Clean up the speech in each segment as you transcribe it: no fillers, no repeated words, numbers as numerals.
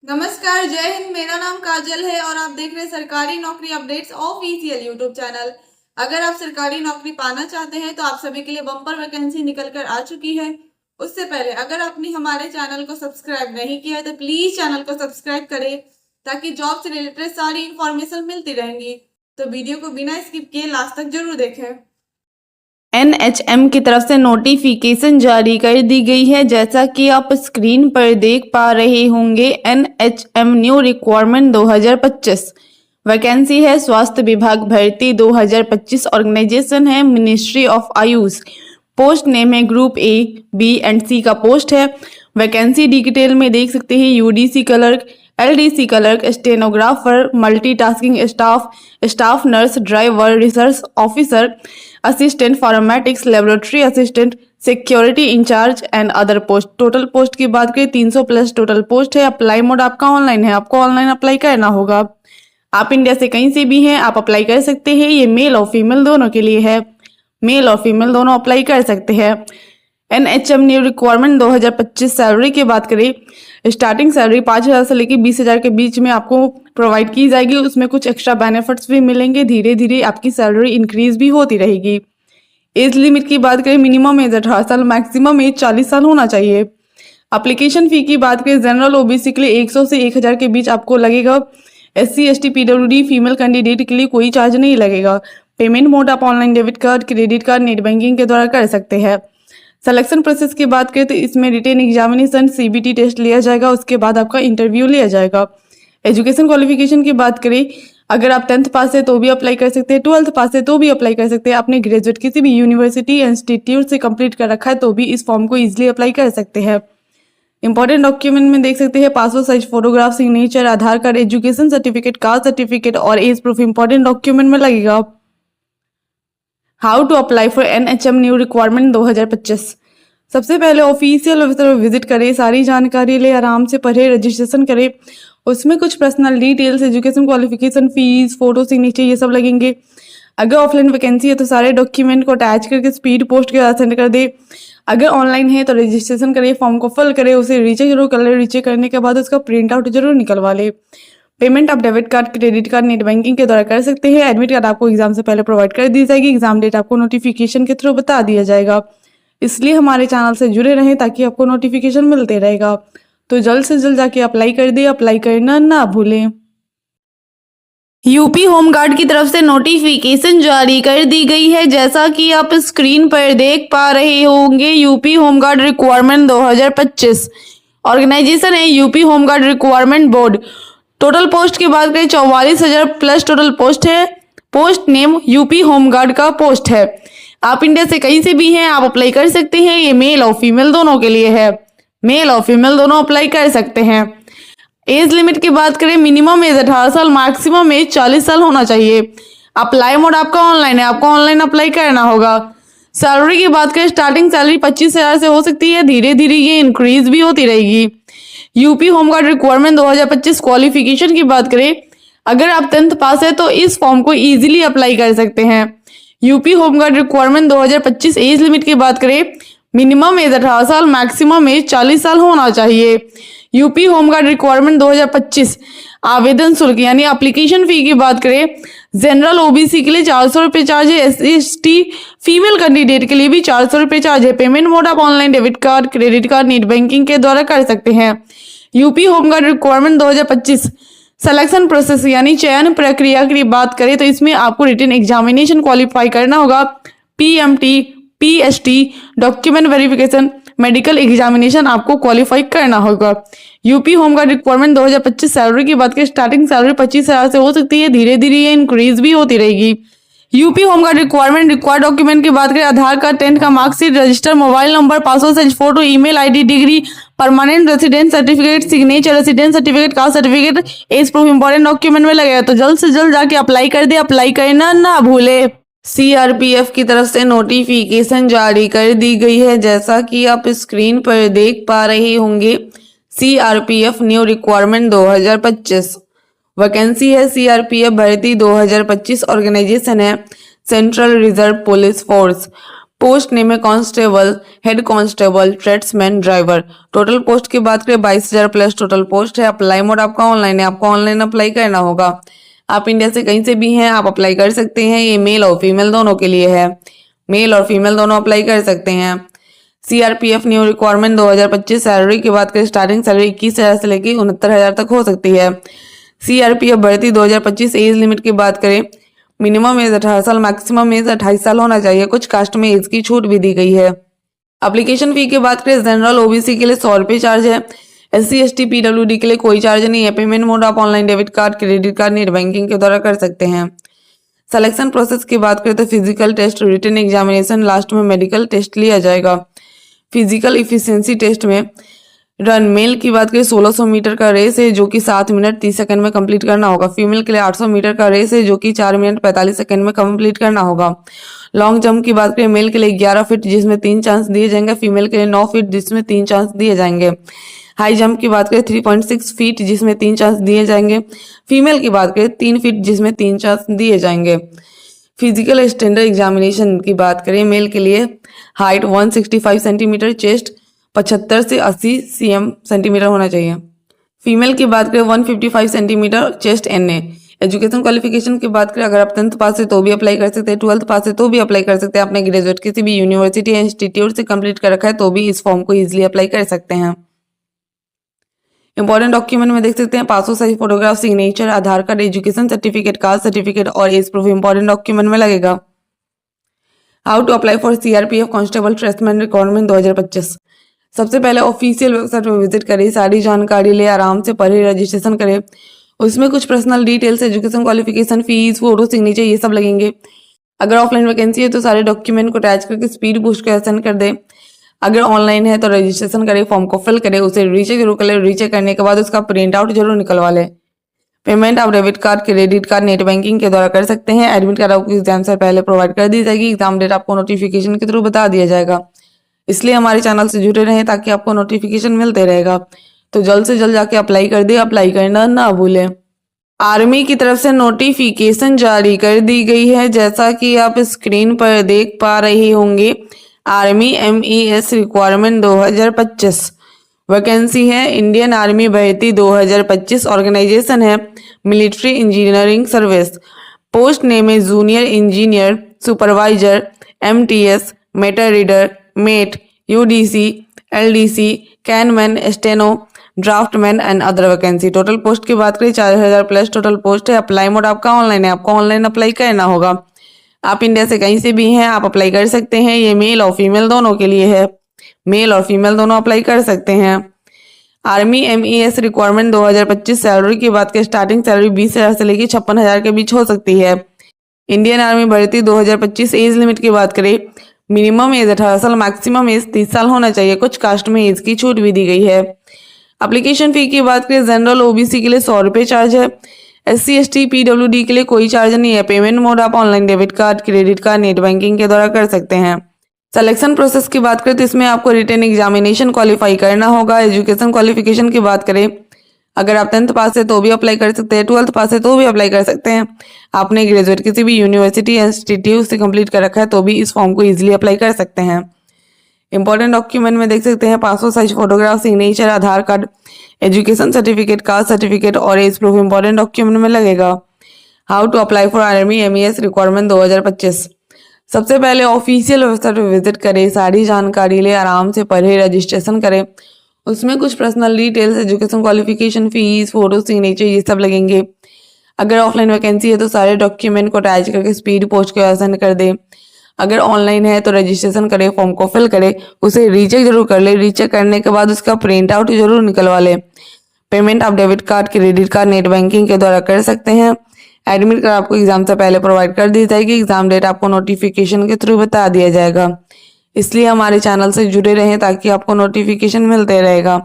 नमस्कार, जय हिंद। मेरा नाम काजल है और आप देख रहे हैं सरकारी नौकरी अपडेट्स ऑफिशियल यूट्यूब चैनल। अगर आप सरकारी नौकरी पाना चाहते हैं तो आप सभी के लिए बम्पर वैकेंसी निकल कर आ चुकी है। उससे पहले अगर आपने हमारे चैनल को सब्सक्राइब नहीं किया है तो प्लीज चैनल को सब्सक्राइब करें ताकि जॉब से रिलेटेड सारी इंफॉर्मेशन मिलती रहेंगी। तो वीडियो को बिना स्किप किए लास्ट तक जरूर देखें। एनएचएम की तरफ से नोटिफिकेशन जारी कर दी गई है। जैसा कि आप स्क्रीन पर देख पा रहे होंगे, एनएचएम न्यू रिक्वायरमेंट 2025 वैकेंसी है। स्वास्थ्य विभाग भर्ती 2025। ऑर्गेनाइजेशन है ministry of AYUSH. Post name है group A, B and C का पोस्ट है। वैकेंसी डिटेल में देख सकते हैं UDC clerk, LDC clerk, stenographer, multitasking staff, staff nurse, driver, research officer, assistant formatics, laboratory assistant, security incharge and other post. Total post की बात करें 300 plus total post है। अप्लाई मोड आपका ऑनलाइन है, आपको ऑनलाइन अप्लाई करना होगा। आप इंडिया से कहीं से भी हैं, आप अप्लाई कर सकते हैं। ये मेल और फीमेल दोनों के लिए है, मेल और फीमेल दोनों अप्लाई कर सकते हैं। एनएचएम न्यू रिक्वायरमेंट 2025 सैलरी की बात करें, स्टार्टिंग सैलरी 5,000 से लेकर 20,000 के बीच में आपको प्रोवाइड की जाएगी। उसमें कुछ एक्स्ट्रा बेनिफिट्स भी मिलेंगे। धीरे धीरे आपकी सैलरी इंक्रीज भी होती रहेगी। एज लिमिट की बात करें, मिनिमम एज 18 साल, मैक्सिमम एज 40 साल होना चाहिए। एप्लीकेशन फी की बात करें, जनरल ओबीसी के लिए 100 से 1,000 के बीच आपको लगेगा। SC ST PWD female candidate के लिए कोई चार्ज नहीं लगेगा। पेमेंट मोड आप online debit card, credit card, net banking के द्वारा कर सकते हैं। सिलेक्शन प्रोसेस की बात करें तो इसमें रिटेन एग्जामिनेशन, CBT टेस्ट लिया जाएगा। उसके बाद आपका इंटरव्यू लिया जाएगा। एजुकेशन क्वालिफिकेशन की बात करें, अगर आप 10th पास है तो भी अप्लाई कर सकते हैं, 12th पास है तो भी अप्लाई कर सकते हैं। आपने ग्रेजुएट किसी भी यूनिवर्सिटी इंस्टीट्यूट से कंप्लीट कर रखा है तो भी इस फॉर्म को इजीली अप्लाई कर सकते हैं। इंपॉर्टेंट डॉक्यूमेंट में देख सकते हैं passport size photograph, signature, Aadhaar card, education certificate, caste certificate और एज प्रूफ इंपॉर्टेंट डॉक्यूमेंट में लगेगा। How to apply for NHM new requirement 2025। सबसे पहले ऑफिशियल वेबसाइट पर विजिट करें, सारी जानकारी ले, आराम से पढ़े, रजिस्ट्रेशन करें। उसमें कुछ personal details, education qualification, fees, photo, signature ये सब लगेंगे। अगर ऑफलाइन वैकेंसी है तो सारे डॉक्यूमेंट को अटैच करके स्पीड पोस्ट के साथ सेंड कर दे। अगर ऑनलाइन है तो रजिस्ट्रेशन करें, फॉर्म को फिल करें, उसे रीचेक जरूर कर ले। रीचेक करने के बाद उसका प्रिंट आउट जरूर निकलवा ले। पेमेंट आप debit card, credit card, net banking के द्वारा कर सकते हैं। एडमिट कार्ड आपको एग्जाम से पहले प्रोवाइड कर दी जाएगी। एग्जाम डेट आपको नोटिफिकेशन के थ्रू बता दिया जाएगा। इसलिए हमारे चैनल से जुड़े रहें ताकि आपको नोटिफिकेशन मिलते रहेगा। तो जल्द से जल्द जाके अप्लाई कर दे, अप्लाई करना ना भूलें। यूपी होमगार्ड की तरफ से नोटिफिकेशन जारी कर दी गई है। जैसा कि आप स्क्रीन पर देख पा रहे होंगे, यूपी होमगार्ड रिक्वायरमेंट 2025। ऑर्गेनाइजेशन है UP home guard requirement board. Total post की बात करें 44,000 प्लस टोटल पोस्ट है। पोस्ट नेम यूपी होमगार्ड का पोस्ट है। आप इंडिया से कहीं से भी हैं, आप अप्लाई कर सकते हैं। ये मेल और फीमेल दोनों के लिए है, मेल और फीमेल दोनों अप्लाई कर सकते हैं। एज लिमिट की बात करें, मिनिमम एज 18 साल, मैक्सिमम एज 40 साल होना चाहिए। अप्लाई मोड आपका ऑनलाइन है, आपको ऑनलाइन अप्लाई करना होगा। सैलरी की बात करें, स्टार्टिंग सैलरी 25,000 से हो सकती है। धीरे धीरे ये इंक्रीज भी होती रहेगी। यूपी होमगार्ड रिक्वायरमेंट 2025 क्वालिफिकेशन की बात करें, अगर आप 10th पास है तो इस फॉर्म को इजीली अप्लाई कर सकते हैं। UP home guard requirement 2025। Age limit की बात करें, मिनिमम एज 18 साल, मैक्सिमम एज 40 साल होना चाहिए। UP home guard requirement 2025। आवेदन शुल्क यानी एप्लीकेशन फी की बात करें, जनरल ओबीसी के लिए 400 रुपये चार्ज है। SC ST फीमेल कैंडिडेट के लिए भी 400 रुपये चार्ज है। पेमेंट मोड आप online debit card, credit card, net banking के द्वारा कर सकते हैं। UP home guard requirement 2025। Selection process यानी चयन प्रक्रिया की बात करें तो इसमें आपको रिटन एग्जामिनेशन क्वालिफाई करना होगा। PMT, PST, document verification, medical examination आपको क्वालिफाई करना होगा। यूपी होमगार्ड रिक्वायरमेंट 2025 सैलरी की बात करें, स्टार्टिंग सैलरी 25,000 से हो सकती है। धीरे धीरे ये इंक्रीज भी होती रहेगी। UP home guard requirement required document की बात करें, आधार कार्ड, 10th का marksheet, register mobile number, passport size photo, email ID, degree, permanent residence certificate, signature, residence certificate, caste certificate, age proof important document में लगेगा। तो जल्द से जल्द जाके अप्लाई कर दे, अप्लाई करना ना भूले। CRPF की तरफ से नोटिफिकेशन जारी कर दी गई है। जैसा कि आप स्क्रीन पर देख पा रहे होंगे, CRPF न्यू रिक्वायरमेंट 2025 वैकेंसी है। CRPF भर्ती 2025। ऑर्गेनाइजेशन है central reserve police force. Post name है constable, head constable, tradesman, driver. Total post की बात करें 22,000 प्लस टोटल पोस्ट है। अप्लाई मोड आपका ऑनलाइन है, आपको ऑनलाइन अप्लाई करना होगा। आप इंडिया से कहीं से भी हैं, आप अप्लाई कर सकते हैं। ये मेल और फीमेल दोनों के लिए है, मेल और फीमेल दोनों अप्लाई कर सकते हैं। CRPF new requirement 2025। सैलरी की बात करें स्टार्टिंग सैलरी 21,000 से लेकर 69,000 तक हो सकती है। सीआरपीएफ भर्ती 2025। एज लिमिट की बात करें मिनिमम एज 18 साल, मैक्सिमम एज 28 साल होना चाहिए। कुछ कास्ट में एज की छूट भी दी गई है। एप्लीकेशन फी की बात करें जनरल ओबीसी के लिए 100 रुपये चार्ज है। एससी एसटी पीडब्ल्यूडी के लिए कोई चार्ज नहीं है। पेमेंट मोड आप online debit card, credit card, net banking के द्वारा कर सकते हैं। सिलेक्शन प्रोसेस की बात करें तो physical test, written examination, last में मेडिकल टेस्ट लिया जाएगा। फिजिकल इफिशियंसी टेस्ट में रन मेल की बात करें 1600 मीटर का रेस है जो कि 7 मिनट 30 सेकंड में कंप्लीट करना होगा। फीमेल के लिए 800 मीटर का रेस है जो कि 4 मिनट 45 सेकंड में कंप्लीट करना होगा। लॉन्ग जंप की बात करें मेल के लिए 11 फीट जिसमें 3 चांस दिए जाएंगे, फीमेल के लिए 9 फीट जिसमें 3 चांस दिए जाएंगे। हाई जंप की बात करें 3.6 फीट जिसमें 3 चांस दिए जाएंगे, फीमेल की बात करें 3 फीट जिसमें 3 चांस दिए जाएंगे। फिजिकल स्टैंडर्ड एग्जामिनेशन की बात करें मेल के लिए हाइट 165 सेंटीमीटर, चेस्ट 75 से 80 सेंटीमीटर होना चाहिए। फीमेल की बात करें 155 centimetre, chest NA. Education qualification की बात करें अगर आप 10th पास है तो भी अप्लाई कर सकते हैं, 12th पास है तो भी अप्लाई कर सकते हैं, आपने ग्रेजुएट किसी भी यूनिवर्सिटी या इंस्टीट्यूट से कंप्लीट कर रखा है तो भी इस फॉर्म को ईजिली अप्लाई कर सकते हैं। इंपॉर्टेंट डॉक्यूमेंट में देख सकते हैं passport size photograph, signature, Aadhaar card, education certificate, caste certificate और एज प्रूफ इंपॉर्टेंट डॉक्यूमेंट में लगेगा। How to apply for CRPF constable tradesman requirement 2025। सबसे पहले ऑफिशियल वेबसाइट पर विजिट करें, सारी जानकारी ले, आराम से पढ़े, रजिस्ट्रेशन करें। उसमें कुछ personal details, education qualification, fees, photo, signature ये सब लगेंगे। अगर ऑफलाइन वैकेंसी है तो सारे डॉक्यूमेंट को अटैच करके स्पीड पोस्ट को सेंड कर दें। अगर ऑनलाइन है तो रजिस्ट्रेशन करें, फॉर्म को फिल करें, उसे रीचेक जरूर कर ले। रीचेक करने के बाद उसका प्रिंट आउट जरूर निकलवा लें। पेमेंट आप debit card, credit card, net banking के द्वारा कर सकते हैं। एडमिट कार्ड आपको एग्जाम से पहले प्रोवाइड कर दी जाएगी। एग्जाम डेट आपको नोटिफिकेशन के थ्रू बता दिया जाएगा। इसलिए हमारे चैनल से जुड़े रहें ताकि आपको नोटिफिकेशन मिलते रहेगा। तो जल्द से जल्द जाके अप्लाई कर दे, अप्लाई करना ना भूलें। आर्मी की तरफ से नोटिफिकेशन जारी कर दी गई है, जैसा कि आप स्क्रीन पर देख पा रहे होंगे। आर्मी MES रिक्वायरमेंट 2025 वैकेंसी है इंडियन आर्मी भर्ती 2025। ऑर्गेनाइजेशन है military engineering service. Post name है junior engineer, supervisor, MTS, meter reader, mate, UDC, LDC, कैनमैन, steno, draftsman and other vacancy. Total post की बात करें 4000 प्लस टोटल पोस्ट है। Apply mode आपका ऑनलाइन है, आपको ऑनलाइन अप्लाई करना होगा। आप इंडिया से कहीं से भी हैं, आप अप्लाई कर सकते हैं। ये मेल और फीमेल दोनों के लिए है, मेल और फीमेल दोनों अप्लाई कर सकते हैं। Army MES requirement 2025। सैलरी की बात करें स्टार्टिंग सैलरी 20,000 से लेकर 56,000 के बीच हो सकती है। इंडियन आर्मी भर्ती 2025। एज लिमिट की बात करें मिनिमम एज 18 साल, मैक्सिमम एज 30 साल होना चाहिए। कुछ कास्ट में एज की छूट भी दी गई है। एप्लीकेशन फी की बात करें जनरल OBC के लिए 100 रुपये चार्ज है। SC ST PWD के लिए कोई चार्ज नहीं है। पेमेंट मोड आप online debit card, credit card, net banking के द्वारा कर सकते हैं। सिलेक्शन प्रोसेस की बात करें तो इसमें आपको रिटन एग्जामिनेशन क्वालिफाई करना होगा। एजुकेशन क्वालिफिकेशन की बात करें अगर आप 10th पास है तो भी अप्लाई कर सकते हैं, 12th पास है तो भी अप्लाई कर सकते हैं, आपने ग्रेजुएट किसी भी यूनिवर्सिटी या इंस्टीट्यूट से कंप्लीट कर रखा है तो भी इस फॉर्म को ईजिली अप्लाई कर सकते हैं। इंपॉर्टेंट डॉक्यूमेंट में देख सकते हैं passport size photograph, signature, Aadhaar card, education certificate, caste certificate और एज प्रूफ इंपॉर्टेंट डॉक्यूमेंट में लगेगा। How to apply for army MES requirement 2025। सबसे पहले ऑफिशियल वेबसाइट पर विजिट करें, सारी जानकारी ले, आराम से पढ़े, रजिस्ट्रेशन करें। उसमें कुछ personal details, education qualification, fees, photo, signature ये सब लगेंगे। अगर ऑफलाइन वैकेंसी है तो सारे डॉक्यूमेंट को अटैच करके स्पीड पोस्ट को सेंड कर दें। अगर ऑनलाइन है तो रजिस्ट्रेशन करें, फॉर्म को फिल करें, उसे रीचेक जरूर कर ले। रीचेक करने के बाद उसका प्रिंट आउट जरूर निकलवा ले। पेमेंट आप debit card, credit card, net banking के द्वारा कर सकते हैं। एडमिट कार्ड आपको एग्जाम से पहले प्रोवाइड कर दी जाएगी। एग्जाम डेट आपको नोटिफिकेशन के थ्रू बता दिया जाएगा। इसलिए हमारे चैनल से जुड़े रहें ताकि आपको नोटिफिकेशन मिलते रहेगा।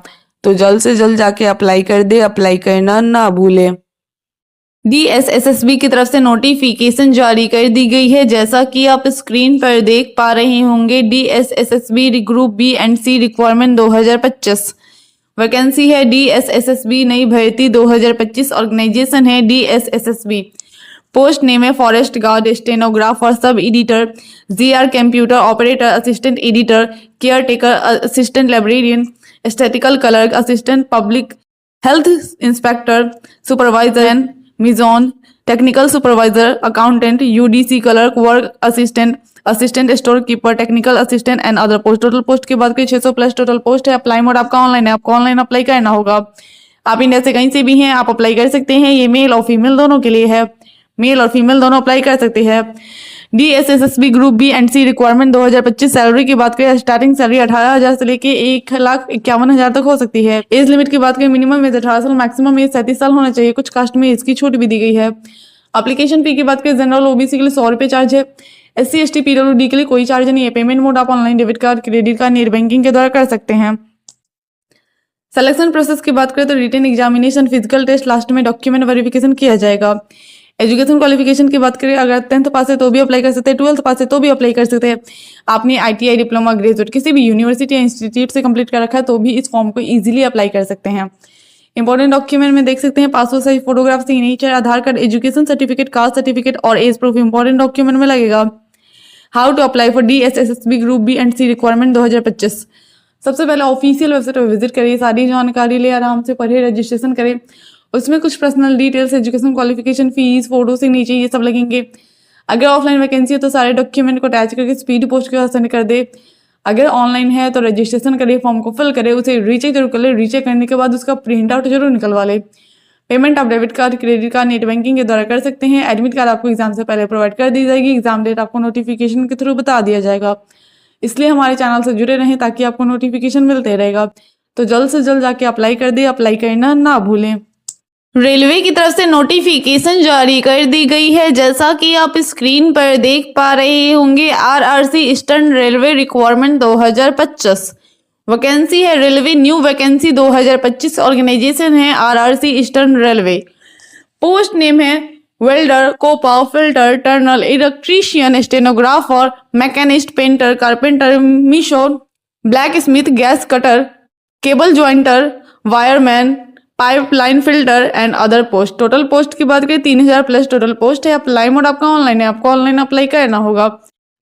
तो जल्द से जल्द जाके अप्लाई कर दे, अप्लाई करना ना भूले। DSSSB की तरफ से नोटिफिकेशन जारी कर दी गई है, जैसा कि आप स्क्रीन पर देख पा रहे होंगे। DSSSB group B and C requirement 2025 vacancy है। DSSSB नई भर्ती 2025। ऑर्गेनाइजेशन है DSSSB। पोस्ट नेम है forest guard, stenographer, sub editor, GR computer operator, assistant editor, caretaker, assistant librarian, statical clerk, assistant public health inspector, supervisor and mason, technical supervisor, accountant, UDC clerk, work assistant, assistant store keeper, technical assistant and other post. Total post की बात करें 600 plus total post है। Apply mode आपका online है, आपको online apply करना होगा। आप इंडिया से कहीं से भी हैं, आप अप्लाई कर सकते हैं। ये मेल और फीमेल दोनों के लिए है, मेल और फीमेल दोनों अप्लाई कर सकते हैं। DSSSB group B and C requirement 2025। Salary की बात करें, स्टार्टिंग सैलरी 18,000 से लेके 1,51,000 तक हो सकती है। एज लिमिट की बात करें, मिनिमम एज 18 साल, मैक्सिमम एज 37 साल होना चाहिए। कुछ कास्ट में इसकी छूट भी दी गई है। एप्लीकेशन फी की बात करें, जनरल ओबीसी के लिए 100 रुपये चार्ज है। SC ST PWD के लिए कोई चार्ज नहीं है। पेमेंट मोड आप online, debit card, credit card, net banking के द्वारा कर सकते हैं। सिलेक्शन प्रोसेस की बात करें तो written examination, physical test, last में डॉक्यूमेंट वेरिफिकेशन किया जाएगा। एजुकेशन क्वालिफिकेशन की बात करें, अगर 10th पास है तो भी अप्लाई कर सकते हैं, 12th पास है तो भी अप्लाई कर सकते हैं। आपने ITI डिप्लोमा, ग्रेजुएट किसी भी यूनिवर्सिटी या इंस्टीट्यूट से कंप्लीट कर रखा है तो भी इस फॉर्म को इजीली अप्लाई कर सकते हैं। इंपॉर्टेंट डॉक्यूमेंट में देख सकते हैं passport size photograph, signature, Aadhaar card, education certificate, caste certificate और एज प्रूफ इंपॉर्टेंट डॉक्यूमेंट में लगेगा। How to apply for DSSSB group B and C requirement 2025। सबसे पहले ऑफिशियल वेबसाइट पर विजिट करिए, सारी जानकारी ले आराम से पढ़े, रजिस्ट्रेशन करें। उसमें कुछ personal details, education qualification, fees, photo, signature ये सब लगेंगे। अगर ऑफलाइन वैकेंसी है तो सारे डॉक्यूमेंट को अटैच करके स्पीड पोस्ट के साथ सेंड कर दे। अगर ऑनलाइन है तो रजिस्ट्रेशन करें, फॉर्म को फिल करें, उसे रीचेक जरूर कर ले। रीचेक करने के बाद उसका प्रिंट आउट जरूर निकलवा ले। पेमेंट आप debit card, credit card, net banking के द्वारा कर सकते हैं। एडमिट कार्ड आपको एग्जाम से पहले प्रोवाइड कर दी जाएगी। एग्जाम डेट आपको नोटिफिकेशन के थ्रू बता दिया जाएगा। इसलिए हमारे चैनल से जुड़े रहें ताकि आपको नोटिफिकेशन मिलते रहेगा। तो जल्द से जल्द जाके अप्लाई कर दे, अप्लाई करना ना भूलें। रेलवे की तरफ से नोटिफिकेशन जारी कर दी गई है, जैसा कि आप स्क्रीन पर देख पा रहे होंगे। RRC eastern railway requirement 2025 vacancy है। रेलवे न्यू वैकेंसी 2025 ऑर्गेनाइजेशन है RRC eastern railway. Post name है welder, COPA, filter, turner, electrician, stenographer, machinist, painter, carpenter, mason, blacksmith, gas cutter, cable jointer, wireman, pipeline filter and other post. Total post की बात करें 3,000 plus total post है। Apply mode आपका online है, आपको online apply करना होगा।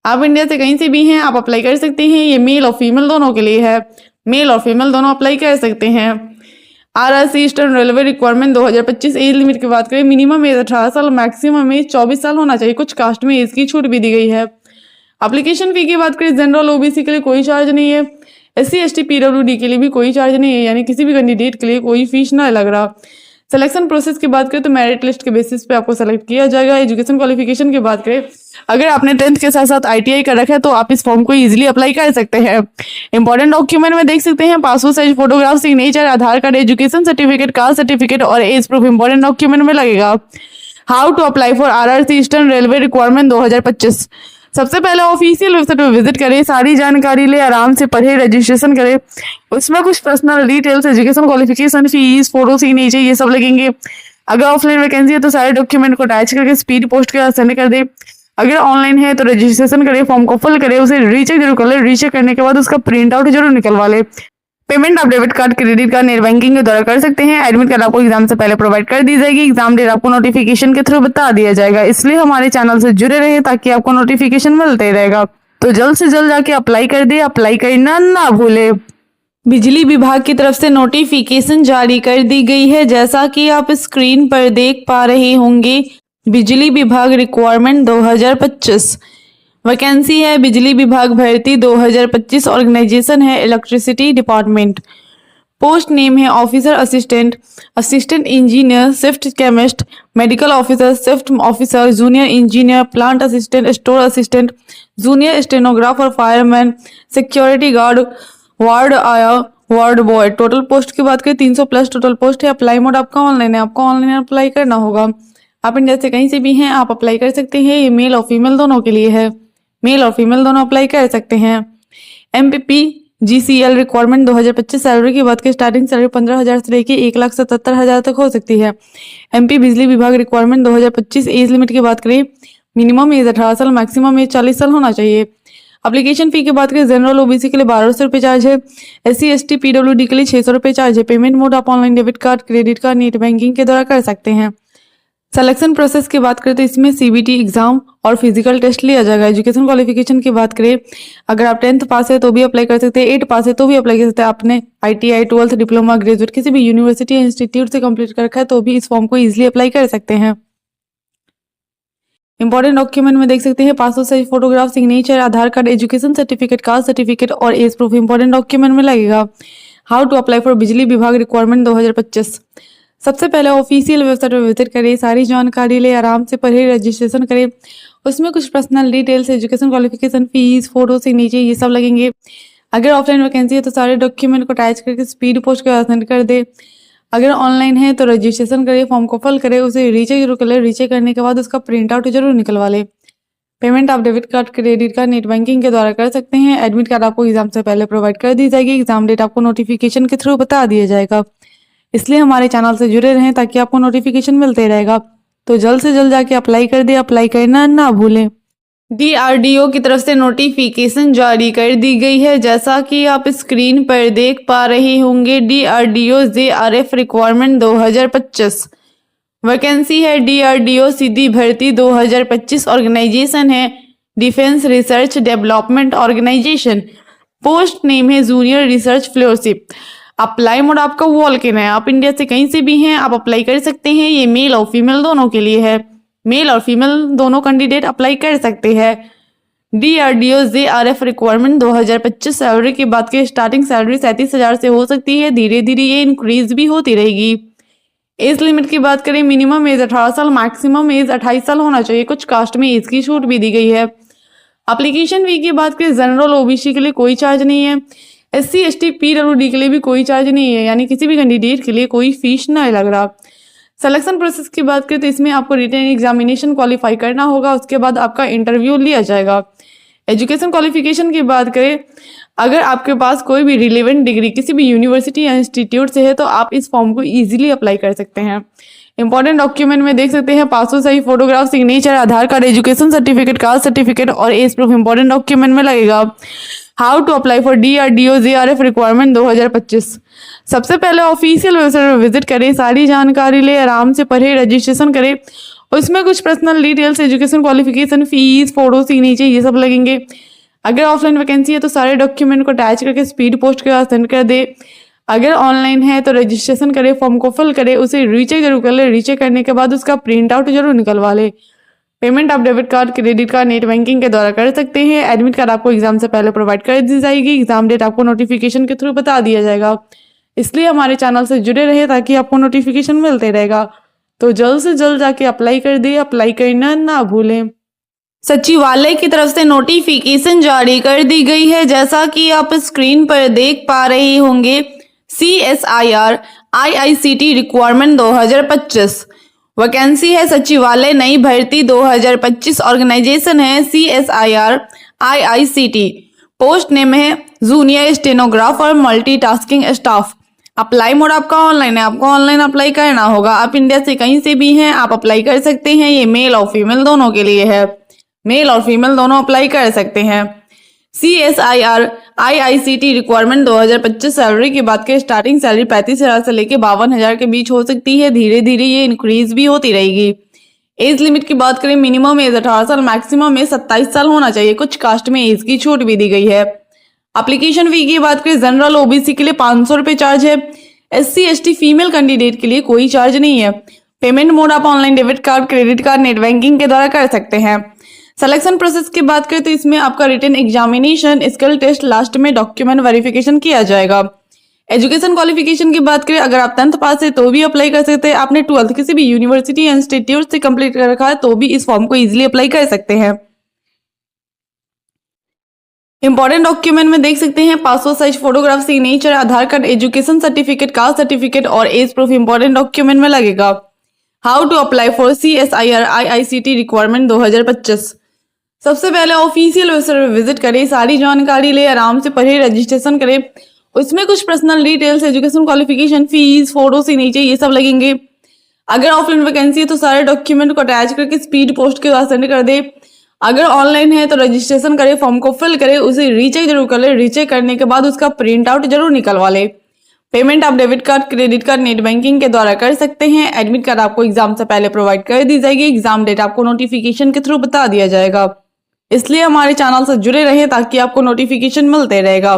आप इंडिया से कहीं से भी हैं, आप अप्लाई कर सकते हैं। ये मेल और फीमेल दोनों के लिए है, मेल और फीमेल दोनों अप्लाई कर सकते हैं। RRC eastern railway requirement 2025। Age limit की बात करें, मिनिमम एज 18 साल, मैक्सिमम एज 24 साल होना चाहिए। कुछ कास्ट में एज की छूट भी दी गई है। एप्लीकेशन फी की बात करें, जनरल ओबीसी के लिए कोई चार्ज नहीं है। SC ST PWD के लिए भी कोई चार्ज नहीं है, यानी किसी भी कैंडिडेट के लिए कोई फीस ना लग रहा। सिलेक्शन प्रोसेस की बात करें तो मेरिट लिस्ट के बेसिस पे आपको सेलेक्ट किया जाएगा। एजुकेशन क्वालिफिकेशन की बात करें, अगर आपने 10th के साथ साथ ITI कर रखा है तो आप इस फॉर्म को इजीली अप्लाई कर सकते हैं। इंपॉर्टेंट डॉक्यूमेंट में देख सकते हैं passport size photograph, signature, Aadhaar card, education certificate, caste certificate और एज प्रूफ इंपॉर्टेंट डॉक्यूमेंट में लगेगा। How to apply for RRC eastern railway requirement 2025। सबसे पहले ऑफिशियल वेबसाइट पर विजिट करें, सारी जानकारी ले आराम से पढ़े, रजिस्ट्रेशन करें। उसमें कुछ personal details, education qualification, fees, photo, signature ये सब लगेंगे। अगर ऑफलाइन वैकेंसी है तो सारे डॉक्यूमेंट को अटैच करके स्पीड पोस्ट के साथ सेंड कर दे। अगर ऑनलाइन है तो रजिस्ट्रेशन करें, फॉर्म को फिल करें, उसे रीचेक जरूर कर ले। रीचेक करने के बाद उसका प्रिंट आउट जरूर निकलवा ले। पेमेंट आप debit card, credit card, net banking के द्वारा कर सकते हैं। एडमिट कार्ड आपको एग्जाम से पहले प्रोवाइड कर दी जाएगी। एग्जाम डेट आपको नोटिफिकेशन के थ्रू बता दिया जाएगा। इसलिए हमारे चैनल से जुड़े रहें ताकि आपको नोटिफिकेशन मिलते रहेगा। तो जल्द से जल्द जाके अप्लाई कर दे, अप्लाई करना ना भूले। बिजली विभाग की तरफ से नोटिफिकेशन जारी कर दी गई है, जैसा कि आप स्क्रीन पर देख पा रहे होंगे। बिजली विभाग रिक्वायरमेंट 2025 वैकेंसी है। बिजली विभाग भर्ती 2025 ऑर्गेनाइजेशन है इलेक्ट्रिसिटी डिपार्टमेंट। पोस्ट नेम है officer assistant, assistant engineer, shift chemist, medical officer, shift officer, junior engineer, plant assistant, store assistant, junior stenographer, fireman, security guard, ward आया, वार्ड बॉय। टोटल पोस्ट की बात करें 300 plus total post है। Apply mode आपका online है, आपको online apply करना होगा। आप इंडिया से कहीं से भी हैं, आप अप्लाई कर सकते हैं। ये मेल और फीमेल दोनों के लिए है, मेल और फीमेल दोनों अप्लाई कर सकते हैं। MPP GCL requirement 2025। सैलरी की बात करें, स्टार्टिंग सैलरी 15,000 से लेके 1,77,000 तक हो सकती है। MP बिजली विभाग रिक्वायरमेंट 2025। एज लिमिट की बात करें, मिनिमम एज 18 साल, मैक्सिमम एज 40 साल होना चाहिए। एप्लीकेशन फी की बात करें, जनरल OBC के लिए 1,200 रुपये चार्ज है। SC ST PWD के लिए 600 रुपये चार्ज है। पेमेंट मोड आप online, debit card, credit card, net banking के द्वारा कर सकते हैं। सिलेक्शन प्रोसेस की बात करें तो इसमें सीबीटी एग्जाम और फिजिकल टेस्ट लिया जाएगा। एजुकेशन क्वालिफिकेशन की बात करें, अगर आप 10th पास है तो भी अप्लाई कर सकते हैं, 8 पास है तो भी अप्लाई कर सकते हैं। आपने आईटीआई, 12th डिप्लोमा, ग्रेजुएट किसी भी यूनिवर्सिटी या इंस्टीट्यूट से कंप्लीट कर रखा है तो भी इस फॉर्म को इजिली अप्लाई कर सकते हैं। इंपॉर्टेंट डॉक्यूमेंट में देख सकते हैं passport size photograph, signature, Aadhaar card, education certificate, caste certificate और एज प्रूफ इंपॉर्टेंट डॉक्यूमेंट में लगेगा। हाउ टू अप्लाई फॉर बिजली विभाग रिक्वायरमेंट 2025। सबसे पहले ऑफिशियल वेबसाइट पर विजिट करें, सारी जानकारी ले, आराम से पढ़े, रजिस्ट्रेशन करें। उसमें कुछ personal details, education qualification, fees, photo, signature ये सब लगेंगे। अगर ऑफलाइन वैकेंसी है तो सारे डॉक्यूमेंट को अटैच करके स्पीड पोस्ट के सेंड कर दे। अगर ऑनलाइन है तो रजिस्ट्रेशन करें, फॉर्म को फिल करें, उसे रीचेक जरूर कर ले। रीचेक करने के बाद उसका प्रिंट आउट जरूर निकलवा ले। पेमेंट आप debit card, credit card, net banking के द्वारा कर सकते हैं। एडमिट कार्ड आपको एग्जाम से पहले प्रोवाइड कर दी जाएगी। एग्जाम डेट आपको नोटिफिकेशन के थ्रू बता दिया जाएगा। इसलिए हमारे चैनल से जुड़े रहें ताकि आपको नोटिफिकेशन मिलते रहेगा। तो जल्द से जल्द जाके अप्लाई कर दे, अप्लाई करना ना भूलें। डीआरडीओ की तरफ से नोटिफिकेशन जारी कर दी गई है, जैसा कि आप स्क्रीन पर देख पा रहे होंगे। डीआरडीओ जेआरएफ रिक्वायरमेंट 2025 वैकेंसी है। डीआरडीओ सीधी भर्ती 2025 ऑर्गेनाइजेशन है defence research development organisation. Post name है junior research fellowship. Apply mode आपका वॉलकिन है, आप इंडिया से कहीं से भी हैं आप अप्लाई कर सकते हैं। ये मेल और फीमेल दोनों के लिए है, मेल और फीमेल दोनों कैंडिडेट अप्लाई कर सकते हैं। डीआरडीओ जेआरएफ रिक्वायरमेंट 2025 सैलरी की बात करें, स्टार्टिंग सैलरी 37,000 से हो सकती है, धीरे धीरे ये इंक्रीज भी होती रहेगी। एज लिमिट की बात करें, मिनिमम एज 18 साल, मैक्सिमम एज 28 साल होना चाहिए। कुछ कास्ट में एज की छूट भी दी गई है। एप्लीकेशन फी की बात करें, जनरल ओबीसी के लिए कोई चार्ज नहीं है, एससी एसटी पीडब्ल्यूडी के लिए भी कोई चार्ज नहीं है, यानी किसी भी कैंडिडेट के लिए कोई फीस ना लग रहा। सिलेक्शन प्रोसेस की बात करें तो इसमें आपको रिटन एग्जामिनेशन क्वालिफाई करना होगा, उसके बाद आपका इंटरव्यू लिया जाएगा। एजुकेशन क्वालिफिकेशन की बात करें, अगर आपके पास कोई भी रिलेवेंट डिग्री किसी भी यूनिवर्सिटी या इंस्टीट्यूट से है तो आप इस फॉर्म को इजीली अप्लाई कर सकते हैं। इंपॉर्टेंट डॉक्यूमेंट में देख सकते हैं passport size photograph, signature, Aadhaar card, education certificate, caste certificate और एज प्रूफ इंपॉर्टेंट डॉक्यूमेंट में लगेगा। How to apply for DRDO JRF requirement 2025। सबसे पहले ऑफिशियल वेबसाइट पर विजिट करें, सारी जानकारी ले, आराम से पढ़े, रजिस्ट्रेशन करें। उसमें कुछ personal details, education qualification, fees, photo, signature ये सब लगेंगे। अगर ऑफलाइन वैकेंसी है तो सारे डॉक्यूमेंट को अटैच करके स्पीड पोस्ट के साथ सेंड कर दे। अगर ऑनलाइन है तो रजिस्ट्रेशन करें, फॉर्म को फिल करें, उसे रीचेक जरूर कर ले। रीचेक करने के बाद उसका प्रिंट आउट जरूर निकलवा ले। पेमेंट आप debit card, credit card, net banking के द्वारा कर सकते हैं। एडमिट कार्ड आपको एग्जाम से पहले प्रोवाइड कर दी जाएगी। एग्जाम डेट आपको नोटिफिकेशन के थ्रू बता दिया जाएगा। इसलिए हमारे चैनल से जुड़े रहे ताकि आपको नोटिफिकेशन मिलते रहेगा। तो जल्द से जल्द जाके अप्लाई कर दे, अप्लाई करना ना भूलें। सचिवालय की तरफ से नोटिफिकेशन जारी कर दी गई है, जैसा कि आप स्क्रीन पर देख पा रहे होंगे। CSIR IICT रिक्वायरमेंट 2025 वैकेंसी है सचिवालय नई भर्ती 2025 ऑर्गेनाइजेशन है CSIR IICT। पोस्ट नेम है junior stenographer multitasking staff. Apply mode आपका ऑनलाइन है, आपको ऑनलाइन अप्लाई करना होगा। आप इंडिया से कहीं से भी हैं आप अप्लाई कर सकते हैं। ये मेल और फीमेल दोनों के लिए है, मेल और फीमेल दोनों अप्लाई कर सकते हैं। CSIR IICT रिक्वायरमेंट 2025 सैलरी की बात करें, स्टार्टिंग सैलरी 35,000 से लेकर 52,000 के बीच हो सकती है, धीरे धीरे ये इंक्रीज भी होती रहेगी। एज लिमिट की बात करें, मिनिमम एज 18 साल, मैक्सिमम एज 27 साल होना चाहिए। कुछ कास्ट में एज की छूट भी दी गई है। एप्लीकेशन फी की बात करें, जनरल ओबीसी के लिए 500 रुपये चार्ज है, SC ST फीमेल कैंडिडेट के लिए कोई चार्ज नहीं है। पेमेंट मोड आप online debit card, credit card, net banking के द्वारा कर सकते हैं। सिलेक्शन प्रोसेस की बात करें तो इसमें आपका written examination, skill test, last में डॉक्यूमेंट वेरिफिकेशन किया जाएगा। एजुकेशन क्वालिफिकेशन की बात करें, अगर आप 10th पास है तो भी अप्लाई कर सकते हैं। आपने 12th किसी भी यूनिवर्सिटी या इंस्टीट्यूट से कंप्लीट कर रखा है तो भी इस फॉर्म को इजीली अप्लाई कर सकते हैं। इंपॉर्टेंट डॉक्यूमेंट में देख सकते हैं passport size photograph, signature, Aadhaar card, education certificate, caste certificate और एज प्रूफ इंपॉर्टेंट डॉक्यूमेंट में लगेगा। How to apply for CSIR IICT requirement 2025। सबसे पहले ऑफिशियल वेबसाइट पर विजिट करें, सारी जानकारी ले, आराम से पढ़े, रजिस्ट्रेशन करें। उसमें कुछ personal details, education qualification, fees, photo, signature ये सब लगेंगे। अगर ऑफलाइन वैकेंसी है तो सारे डॉक्यूमेंट को अटैच करके स्पीड पोस्ट के साथ सेंड कर दे। अगर ऑनलाइन है तो रजिस्ट्रेशन करें, फॉर्म को फिल करें, उसे रीचेक जरूर कर ले। रीचेक करने के बाद उसका प्रिंट आउट जरूर निकलवा ले। पेमेंट आप debit card, credit card, net banking के द्वारा कर सकते हैं। एडमिट कार्ड आपको एग्जाम से पहले प्रोवाइड कर दी जाएगी। एग्जाम डेट आपको नोटिफिकेशन के थ्रू बता दिया जाएगा। इसलिए हमारे चैनल से जुड़े रहें ताकि आपको नोटिफिकेशन मिलते रहेगा।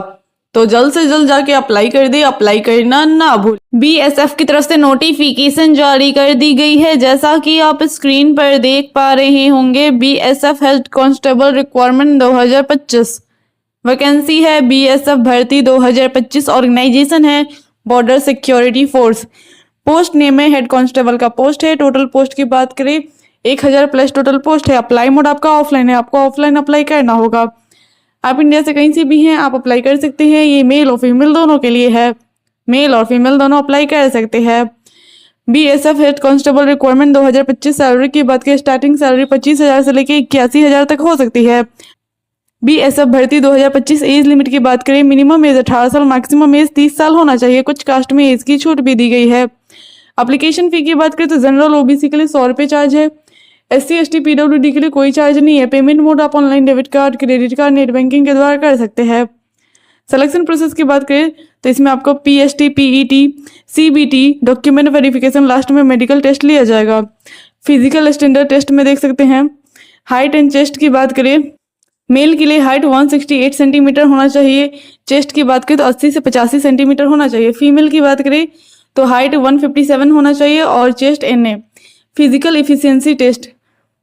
तो जल्द से जल्द जाके अप्लाई कर दे, अप्लाई करना ना भूल। बीएसएफ की तरफ से नोटिफिकेशन जारी कर दी गई है, जैसा कि आप स्क्रीन पर देख पा रहे होंगे। BSF head constable requirement 2025 vacancy है। बीएसएफ भर्ती 2025 ऑर्गेनाइजेशन है border security force. Post name है हेड कांस्टेबल का पोस्ट है। टोटल पोस्ट की बात करें 1000 प्लस टोटल पोस्ट है। अप्लाई मोड आपका ऑफलाइन है, आपको ऑफलाइन अप्लाई करना होगा। आप इंडिया से कहीं से भी हैं, आप अप्लाई कर सकते हैं। ये मेल और फीमेल दोनों के लिए है, मेल और फीमेल दोनों अप्लाई कर सकते हैं। BSF head constable requirement 2025 salary की बात करें, स्टार्टिंग सैलरी 25,000 से लेकर 81,000 तक हो सकती है। बीएसएफ भर्ती 2025 एज लिमिट की बात करें, मिनिमम एज 18 साल, मैक्सिमम एज 30 साल होना चाहिए। कुछ कास्ट में एज की छूट भी दी गई है। एप्लीकेशन फी की बात करें तो जनरल ओबीसी के लिए 100 रुपये चार्ज है। SC ST PWD के लिए कोई चार्ज नहीं है। पेमेंट मोड आप online debit card, credit card, net banking के द्वारा कर सकते हैं। सिलेक्शन प्रोसेस की बात करें तो इसमें आपको PST, PET, CBT document verification, last में मेडिकल टेस्ट लिया जाएगा। फिजिकल स्टैंडर्ड टेस्ट में देख सकते हैं। हाइट एंड चेस्ट की बात करें, मेल के लिए हाइट 168 सेंटीमीटर होना चाहिए। चेस्ट की बात करें तो 80 से 85 सेंटीमीटर होना चाहिए। फीमेल की बात करें तो हाइट 157 होना चाहिए और chest NA। Physical efficiency test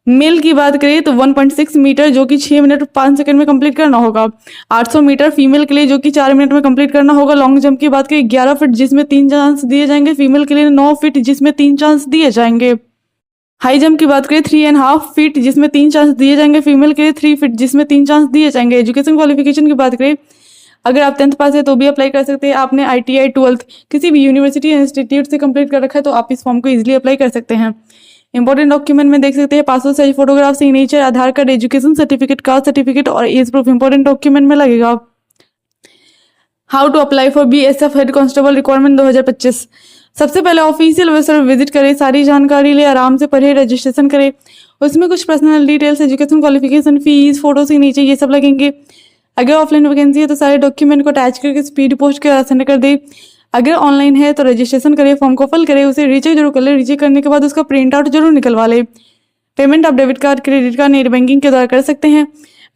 male की बात करें तो 1.6 मीटर जो कि 6 मिनट 5 सेकंड में कंप्लीट करना होगा। 800 मीटर फीमेल के लिए जो कि 4 मिनट में कंप्लीट करना होगा। लॉन्ग जंप की बात करें 11 फीट जिसमें 3 चांस दिए जाएंगे। फीमेल के लिए 9 फीट जिसमें 3 चांस दिए जाएंगे। हाई जंप की बात करें 3.5 फीट जिसमें 3 चांस दिए जाएंगे। फीमेल के लिए 3 फीट जिसमें 3 चांस दिए जाएंगे। एजुकेशन क्वालिफिकेशन की बात करें, अगर आप 10th पास है तो भी अप्लाई कर सकते हैं। आपने ITI 12th किसी भी यूनिवर्सिटी या इंस्टीट्यूट से कंप्लीट कर रखा है तो आप इस फॉर्म को इजीली अप्लाई कर सकते हैं। इंपॉर्टेंट डॉक्यूमेंट में देख सकते हैं passport size photograph, signature, Aadhaar card, education certificate, caste certificate और एज प्रूफ इंपॉर्टेंट डॉक्यूमेंट में लगेगा। How to apply for BSF head constable requirement 2025। सबसे पहले ऑफिशियल वेबसाइट विजिट करें, सारी जानकारी ले, आराम से पढ़े, रजिस्ट्रेशन करें। उसमें कुछ personal details, education qualification, fees, photo, signature ये सब लगेंगे। अगर ऑफलाइन वैकेंसी है तो सारे डॉक्यूमेंट को अटैच करके स्पीड पोस्ट के सेंड कर दे। अगर ऑनलाइन है तो रजिस्ट्रेशन करें, फॉर्म को फिल करें, उसे रीचेक जरूर कर ले। रीचेक करने के बाद उसका प्रिंट आउट जरूर निकलवा ले। पेमेंट आप debit card, credit card, net banking के द्वारा कर सकते हैं।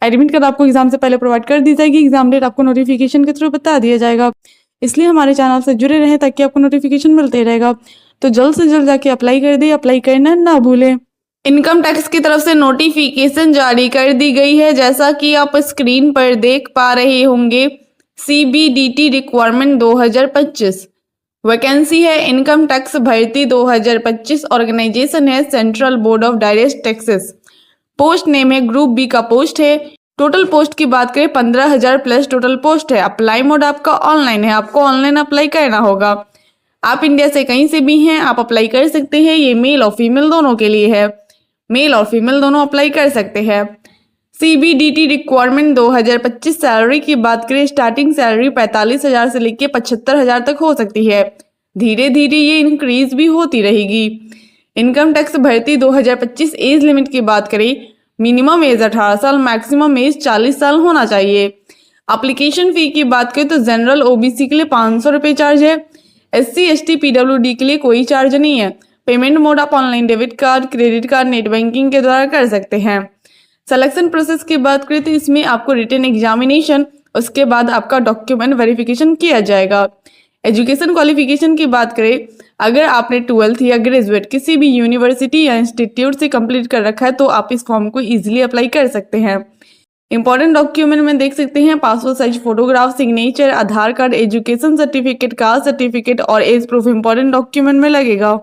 एडमिट कार्ड आपको एग्जाम से पहले प्रोवाइड कर दी जाएगी। एग्जाम डेट आपको नोटिफिकेशन के थ्रू बता दिया जाएगा। इसलिए हमारे चैनल से जुड़े रहें ताकि आपको नोटिफिकेशन मिलते रहेगा। तो जल्द से जल्द जाके अप्लाई कर दे, अप्लाई करना ना भूलें। इनकम टैक्स की तरफ से नोटिफिकेशन जारी कर दी गई है, जैसा कि आप स्क्रीन पर देख पा रहे होंगे। CBDT रिक्वायरमेंट 2025 वैकेंसी है। इनकम टैक्स भर्ती 2025 ऑर्गेनाइजेशन है central board of direct taxes. Post name है ग्रुप B का पोस्ट है। टोटल पोस्ट की बात करें 15,000 प्लस टोटल पोस्ट है। अप्लाई मोड आपका ऑनलाइन है, आपको ऑनलाइन अप्लाई करना होगा। आप इंडिया से कहीं से भी हैं, आप अप्लाई कर सकते हैं। ये मेल और फीमेल दोनों के लिए है, मेल और फीमेल दोनों अप्लाई कर सकते हैं। CBDT रिक्वायरमेंट 2025 सैलरी की बात करें, स्टार्टिंग सैलरी 45,000 से लेकर 75,000 तक हो सकती है। धीरे धीरे ये इंक्रीज भी होती रहेगी। इनकम टैक्स भर्ती 2025 एज लिमिट की बात करें, मिनिमम एज 18 साल, मैक्सिमम एज 40 साल होना चाहिए। एप्लीकेशन फी की बात करें तो जनरल OBC के लिए 500 रुपये चार्ज है। SC ST PWD के लिए कोई चार्ज नहीं है। पेमेंट मोड आप online debit card, credit card, net banking के द्वारा कर सकते हैं। सिलेक्शन प्रोसेस की बात करें तो इसमें आपको रिटन एग्जामिनेशन, उसके बाद आपका डॉक्यूमेंट वेरिफिकेशन किया जाएगा। एजुकेशन क्वालिफिकेशन की बात करें, अगर आपने 12th या ग्रेजुएट किसी भी यूनिवर्सिटी या इंस्टीट्यूट से कंप्लीट कर रखा है तो आप इस फॉर्म को इजीली अप्लाई कर सकते हैं। इंपॉर्टेंट डॉक्यूमेंट में देख सकते हैं passport size photograph, signature, Aadhaar card, education certificate, caste certificate और एज प्रूफ इंपॉर्टेंट डॉक्यूमेंट में लगेगा।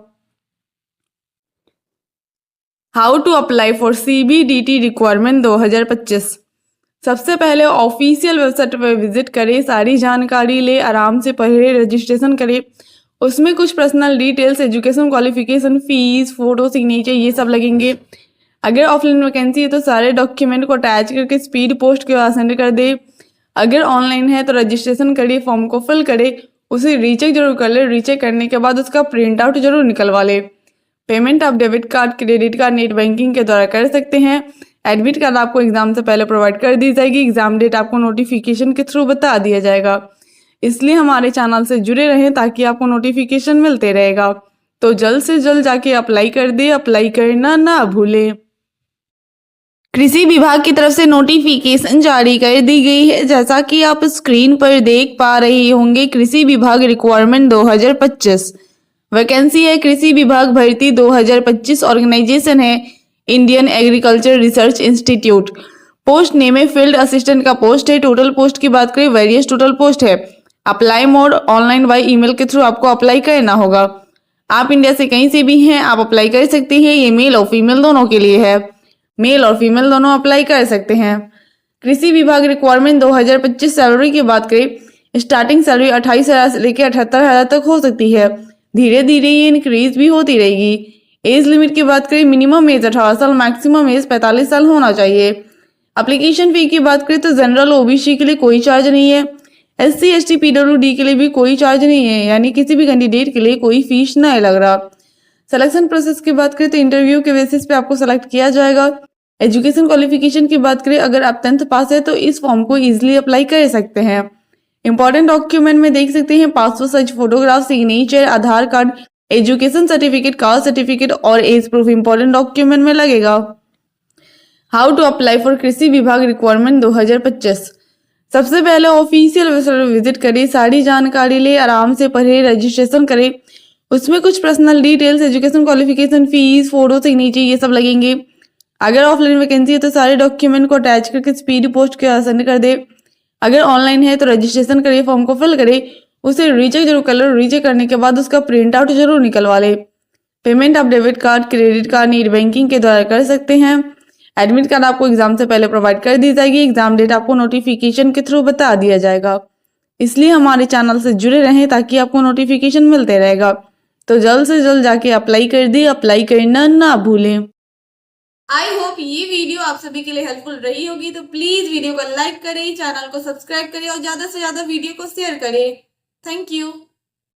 How to apply for CBDT requirement 2025। सबसे पहले ऑफिशियल वेबसाइट पर विजिट करें, सारी जानकारी ले, आराम से पढ़े, रजिस्ट्रेशन करें। उसमें कुछ personal details, education qualification, fees, photo, signature ये सब लगेंगे। अगर ऑफलाइन वैकेंसी है तो सारे डॉक्यूमेंट को अटैच करके स्पीड पोस्ट के बाद सेंड कर दे। अगर ऑनलाइन है तो रजिस्ट्रेशन करिए, फॉर्म को फिल करे, उसे रीचेक जरूर कर ले। रीचेक करने के बाद उसका प्रिंट आउट जरूर निकलवा ले। पेमेंट आप debit card, credit card, net banking के द्वारा कर सकते हैं। एडमिट कार्ड आपको एग्जाम से पहले प्रोवाइड कर दी जाएगी। एग्जाम डेट आपको नोटिफिकेशन के थ्रू बता दिया जाएगा। इसलिए हमारे चैनल से जुड़े रहें ताकि आपको नोटिफिकेशन मिलते रहेगा। तो जल्द से जल्द जाके अप्लाई कर दे, अप्लाई करना ना भूलें। कृषि विभाग की तरफ से नोटिफिकेशन जारी कर दी गई है। जैसा कि आप स्क्रीन पर देख पा रहे होंगे, कृषि विभाग रिक्वायरमेंट 2025 वैकेंसी है। कृषि विभाग भर्ती 2025 ऑर्गेनाइजेशन है Indian agriculture research institute. Post name है फील्ड असिस्टेंट का पोस्ट है। टोटल पोस्ट की बात करें, वेरियस टोटल पोस्ट है। Apply mode online by email के थ्रू आपको अप्लाई करना होगा। आप इंडिया से कहीं से भी हैं, आप अप्लाई कर सकते हैं। ये मेल और फीमेल दोनों के लिए है। मेल और फीमेल दोनों अप्लाई कर सकते हैं। कृषि विभाग रिक्वायरमेंट 2025 सैलरी की बात करें, स्टार्टिंग सैलरी 28,000 से लेकर 78,000 तक हो सकती है। धीरे धीरे ये इंक्रीज भी होती रहेगी। एज लिमिट की बात करें, मिनिमम एज 18 साल, मैक्सिमम एज 45 साल होना चाहिए। एप्लीकेशन फी की बात करें तो जनरल ओबीसी के लिए कोई चार्ज नहीं है। SC ST PWD के लिए भी कोई चार्ज नहीं है, यानी किसी भी कैंडिडेट के लिए कोई फीस नहीं लग रहा। सिलेक्शन प्रोसेस की बात करें तो इंटरव्यू के बेसिस पे आपको सेलेक्ट किया जाएगा। एजुकेशन क्वालिफिकेशन की बात करें, अगर आप 10th पास है तो इस फॉर्म को इजीली अप्लाई कर सकते हैं। इंपॉर्टेंट डॉक्यूमेंट में देख सकते हैं passport size photograph, signature, Aadhaar card, education certificate, caste certificate और एज प्रूफ इंपॉर्टेंट डॉक्यूमेंट में लगेगा। हाउ टू अप्लाई फॉर कृषि विभाग रिक्वायरमेंट 2025। सबसे पहले ऑफिशियल वेबसाइट विजिट करें, सारी जानकारी ले, आराम से पढ़े, रजिस्ट्रेशन करें। उसमें कुछ personal details, education qualification, fees, photo, signature ये सब लगेंगे। अगर ऑफलाइन वैकेंसी है तो सारे डॉक्यूमेंट को अटैच करके स्पीड पोस्ट के सेंड कर दे। अगर ऑनलाइन है तो रजिस्ट्रेशन करिए, फॉर्म को फिल करें, उसे रीचेक जरूर कर लो। रीचेक करने के बाद उसका प्रिंट आउट जरूर निकलवा ले। पेमेंट आप debit card, credit card, net banking के द्वारा कर सकते हैं। एडमिट कार्ड आपको एग्जाम से पहले प्रोवाइड कर दी जाएगी। एग्जाम डेट आपको नोटिफिकेशन के थ्रू बता दिया जाएगा। इसलिए हमारे चैनल से जुड़े रहें ताकि आपको नोटिफिकेशन मिलते रहेगा। तो जल्द से जल्द जाके अप्लाई कर दी, अप्लाई करना ना भूलें। आई होप ये वीडियो आप सभी के लिए हेल्पफुल रही होगी। तो प्लीज वीडियो को लाइक करें, चैनल को सब्सक्राइब करें और ज्यादा से ज्यादा वीडियो को शेयर करें। Thank you.